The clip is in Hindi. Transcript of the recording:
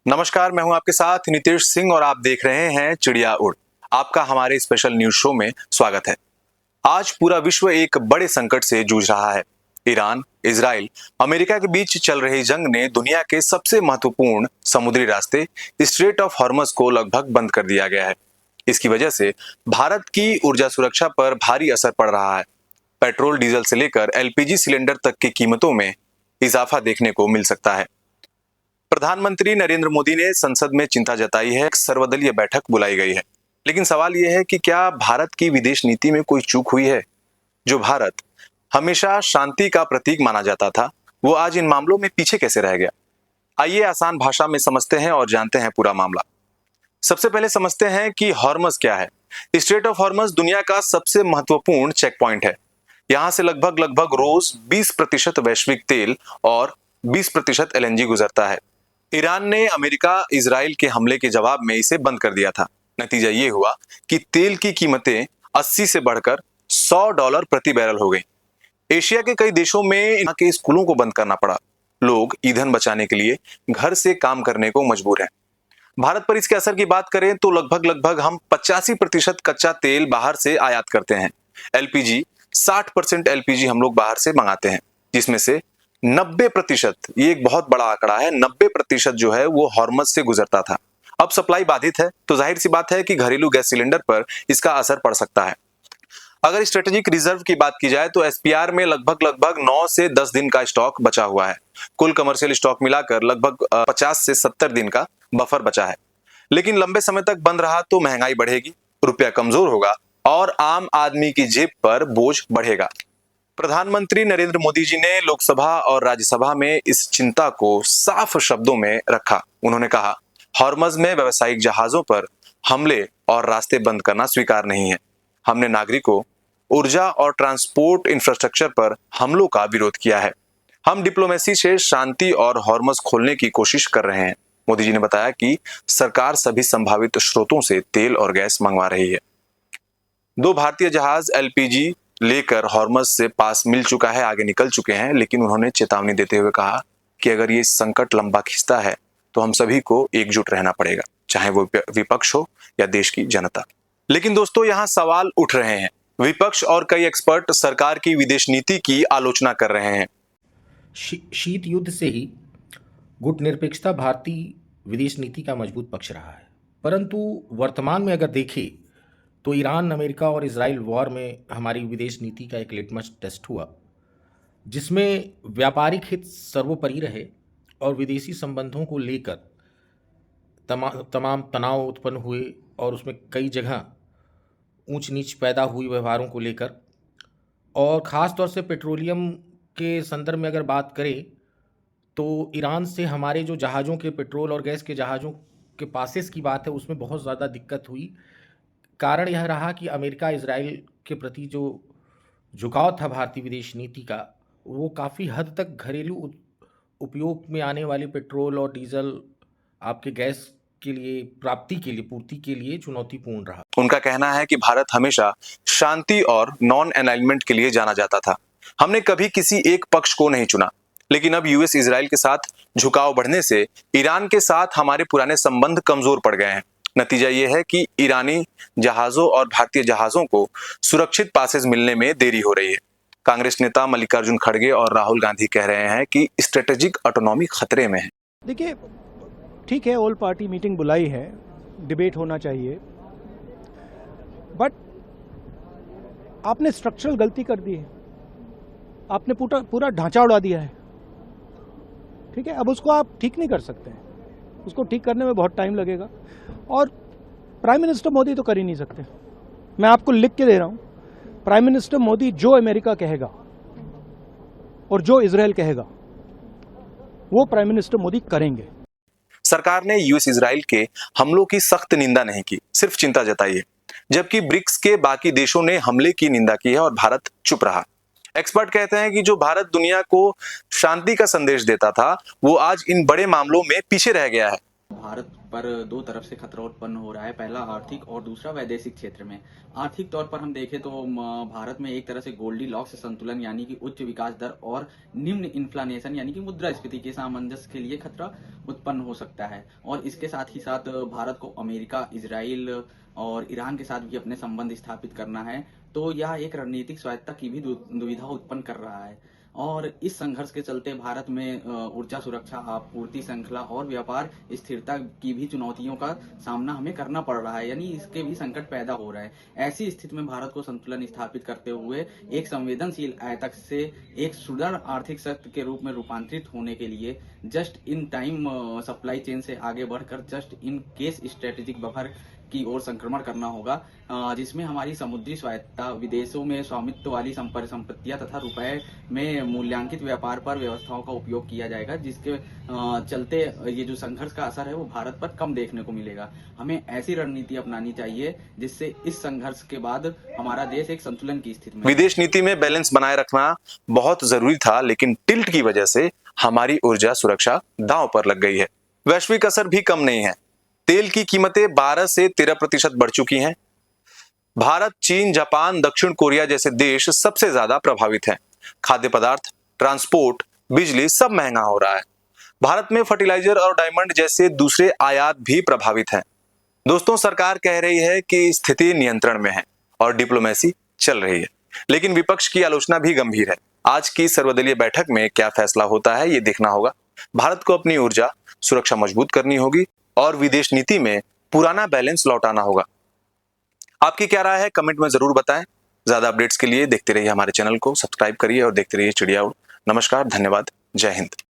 नमस्कार, मैं हूं आपके साथ नितेश सिंह और आप देख रहे हैं चिड़िया उड़। आपका हमारे स्पेशल न्यूज शो में स्वागत है। आज पूरा विश्व एक बड़े संकट से जूझ रहा है। ईरान, इजराइल, अमेरिका के बीच चल रही जंग ने दुनिया के सबसे महत्वपूर्ण समुद्री रास्ते स्ट्रेट ऑफ हॉर्मज को लगभग बंद कर दिया गया है। इसकी वजह से भारत की ऊर्जा सुरक्षा पर भारी असर पड़ रहा है। पेट्रोल, डीजल से लेकर एलपीजी सिलेंडर तक की कीमतों में इजाफा देखने को मिल सकता है। प्रधानमंत्री नरेंद्र मोदी ने संसद में चिंता जताई है, सर्वदलीय बैठक बुलाई गई है। लेकिन सवाल यह है कि क्या भारत की विदेश नीति में कोई चूक हुई है? जो भारत हमेशा शांति का प्रतीक माना जाता था, वो आज इन मामलों में पीछे कैसे रह गया? आइए आसान भाषा में समझते हैं और जानते हैं पूरा मामला। सबसे पहले समझते हैं कि हॉर्मज क्या है। स्ट्रेट ऑफ हॉर्मज दुनिया का सबसे महत्वपूर्ण चेक पॉइंट है। यहां से लगभग रोज 20% वैश्विक तेल और 20% एलएनजी गुजरता है। ईरान ने अमेरिका इजराइल के हमले के जवाब में इसे बंद कर दिया था। नतीजा ये हुआ कि तेल की कीमतें 80 से बढ़कर $100 प्रति बैरल हो गई। एशिया के कई देशों में यहाँ के स्कूलों को बंद करना पड़ा। लोग ईंधन बचाने के लिए घर से काम करने को मजबूर हैं। भारत पर इसके असर की बात करें तो लगभग हम 85% कच्चा तेल बाहर से आयात करते हैं। एलपीजी 60% एलपीजी हम लोग बाहर से मंगाते हैं, जिसमें से 90%, ये एक बहुत बड़ा आंकड़ा है, 90% जो है वो हॉर्मज से गुजरता था। अब सप्लाई बाधित है तो जाहिर सी बात है कि घरेलू गैस सिलेंडर पर इसका असर पड़ सकता है। अगर स्ट्रेटेजिक रिजर्व की बात की जाए तो एसपीआर में लगभग 9 से 10 दिन का स्टॉक बचा हुआ है। कुल कमर्शियल स्टॉक मिलाकर लगभग 50 से 70 दिन का बफर बचा है। लेकिन लंबे समय तक बंद रहा तो महंगाई बढ़ेगी, रुपया कमजोर होगा और आम आदमी की जेब पर बोझ बढ़ेगा। प्रधानमंत्री नरेंद्र मोदी जी ने लोकसभा और राज्यसभा में इस चिंता को साफ शब्दों में रखा। उन्होंने कहा, हॉर्मज में व्यावसायिक जहाजों पर हमले और रास्ते बंद करना स्वीकार नहीं है। हमने नागरिकों, ऊर्जा और ट्रांसपोर्ट इंफ्रास्ट्रक्चर पर हमलों का विरोध किया है। हम डिप्लोमेसी से शांति और हॉर्मज खोलने की कोशिश कर रहे हैं। मोदी जी ने बताया कि सरकार सभी संभावित स्रोतों से तेल और गैस मंगवा रही है। 2 भारतीय जहाज एलपीजी लेकर हॉर्मज से पास मिल चुका है, आगे निकल चुके हैं। लेकिन उन्होंने चेतावनी देते हुए कहा कि अगर ये संकट लंबा खिंचता है तो हम सभी को एकजुट रहना पड़ेगा, चाहे वो विपक्ष हो या देश की जनता। लेकिन दोस्तों, यहाँ सवाल उठ रहे हैं। विपक्ष और कई एक्सपर्ट सरकार की विदेश नीति की आलोचना कर रहे हैं। शीत युद्ध से ही गुटनिरपेक्षता भारतीय विदेश नीति का मजबूत पक्ष रहा है, परंतु वर्तमान में अगर देखें तो ईरान, अमेरिका और इजराइल वॉर में हमारी विदेश नीति का एक लिटमस टेस्ट हुआ, जिसमें व्यापारिक हित सर्वोपरि रहे और विदेशी संबंधों को लेकर तमाम तनाव उत्पन्न हुए और उसमें कई जगह ऊंच नीच पैदा हुई व्यवहारों को लेकर। और ख़ास तौर से पेट्रोलियम के संदर्भ में अगर बात करें तो ईरान से हमारे जो जहाज़ों के, पेट्रोल और गैस के जहाज़ों के पासेस की बात है, उसमें बहुत ज़्यादा दिक्कत हुई। कारण यह रहा कि अमेरिका इजराइल के प्रति जो झुकाव था भारतीय विदेश नीति का, वो काफ़ी हद तक घरेलू उपयोग में आने वाले पेट्रोल और डीजल, आपके गैस के लिए प्राप्ति के लिए, पूर्ति के लिए चुनौतीपूर्ण रहा। उनका कहना है कि भारत हमेशा शांति और नॉन अलाइनमेंट के लिए जाना जाता था। हमने कभी किसी एक पक्ष को नहीं चुना। लेकिन अब यूएस इजराइल के साथ झुकाव बढ़ने से ईरान के साथ हमारे पुराने संबंध कमजोर पड़ गए हैं। नतीजा यह है कि ईरानी जहाजों और भारतीय जहाजों को सुरक्षित पासेस मिलने में देरी हो रही है। कांग्रेस नेता मल्लिकार्जुन खड़गे और राहुल गांधी कह रहे हैं कि स्ट्रेटेजिक ऑटोनॉमी खतरे में है। देखिए, ठीक है, ऑल पार्टी मीटिंग बुलाई है, डिबेट होना चाहिए, बट आपने स्ट्रक्चरल गलती कर दी है। आपने पूरा ढांचा उड़ा दिया है। ठीक है, अब उसको आप ठीक नहीं कर सकते हैं। उसको ठीक करने में बहुत टाइम लगेगा और प्राइम मिनिस्टर मोदी तो कर ही नहीं सकते। मैं आपको लिख के दे रहा हूं, प्राइम मिनिस्टर मोदी जो अमेरिका कहेगा और जो इजराइल कहेगा वो प्राइम मिनिस्टर मोदी करेंगे। सरकार ने यूएस इजराइल के हमलों की सख्त निंदा नहीं की, सिर्फ चिंता जताई है। जबकि ब्रिक्स के बाकी देशों ने हमले की निंदा की है और भारत चुप रहा। एक्सपर्ट कहते हैं कि जो भारत दुनिया को शांति का संदेश देता था, वो आज इन बड़े मामलों में पीछे रह गया है। भारत पर दो तरफ से खतरा उत्पन्न हो रहा है, पहला आर्थिक और दूसरा वैदेशिक क्षेत्र में। आर्थिक तौर पर हम देखें तो भारत में एक तरह से गोल्डीलॉक्स संतुलन यानी कि उच्च विकास दर और निम्न इन्फ्लेशन यानी कि मुद्रास्फीति के सामंजस्य के लिए खतरा उत्पन्न हो सकता है। और इसके साथ ही साथ भारत को अमेरिका, इजराइल और ईरान के साथ भी अपने संबंध स्थापित करना है, तो यह एक रणनीतिक स्वायत्तता की भी दुविधा उत्पन्न कर रहा है। और इस संघर्ष के चलते भारत में ऊर्जा सुरक्षा, आपूर्ति श्रृंखला और व्यापार स्थिरता की भी चुनौतियों का सामना हमें करना पड़ रहा है, यानी इसके भी संकट पैदा हो रहा है। ऐसी स्थिति में भारत को संतुलन स्थापित करते हुए एक संवेदनशील आयतक से एक सुदृढ़ आर्थिक शक्ति के रूप में रूपांतरित होने के लिए just in time supply chain से आगे बढ़कर just in case strategic buffer की ओर संक्रमण करना होगा, जिसमें हमारी समुद्री स्वायत्तता, विदेशों में स्वामित्व वाली संपत्तियां तथा रुपए में मूल्यांकित व्यापार पर व्यवस्थाओं का उपयोग किया जाएगा, जिसके चलते ये जो संघर्ष का असर है वो भारत पर कम देखने को मिलेगा। हमें ऐसी रणनीति अपनानी चाहिए जिससे इस संघर्ष के बाद हमारा देश एक संतुलन की स्थिति में। विदेश नीति में बैलेंस बनाए रखना बहुत जरूरी था, लेकिन टिल्ट की वजह से हमारी ऊर्जा सुरक्षा दांव पर लग गई है। वैश्विक असर भी कम नहीं है। तेल की कीमतें 12 से 13% बढ़ चुकी हैं। भारत, चीन, जापान, दक्षिण कोरिया जैसे देश सबसे ज्यादा प्रभावित हैं। खाद्य पदार्थ, ट्रांसपोर्ट, बिजली सब महंगा हो रहा है। भारत में फर्टिलाइजर और डायमंड जैसे दूसरे आयात भी प्रभावित हैं। दोस्तों, सरकार कह रही है कि स्थिति नियंत्रण में है और डिप्लोमेसी चल रही है, लेकिन विपक्ष की आलोचना भी गंभीर है। आज की सर्वदलीय बैठक में क्या फैसला होता है, ये देखना होगा। भारत को अपनी ऊर्जा सुरक्षा मजबूत करनी होगी और विदेश नीति में पुराना बैलेंस लौटाना होगा। आपकी क्या राय है, कमेंट में जरूर बताएं। ज्यादा अपडेट्स के लिए देखते रहिए हमारे चैनल को, सब्सक्राइब करिए और देखते रहिए चिड़िया उड़। नमस्कार, धन्यवाद, जय हिंद।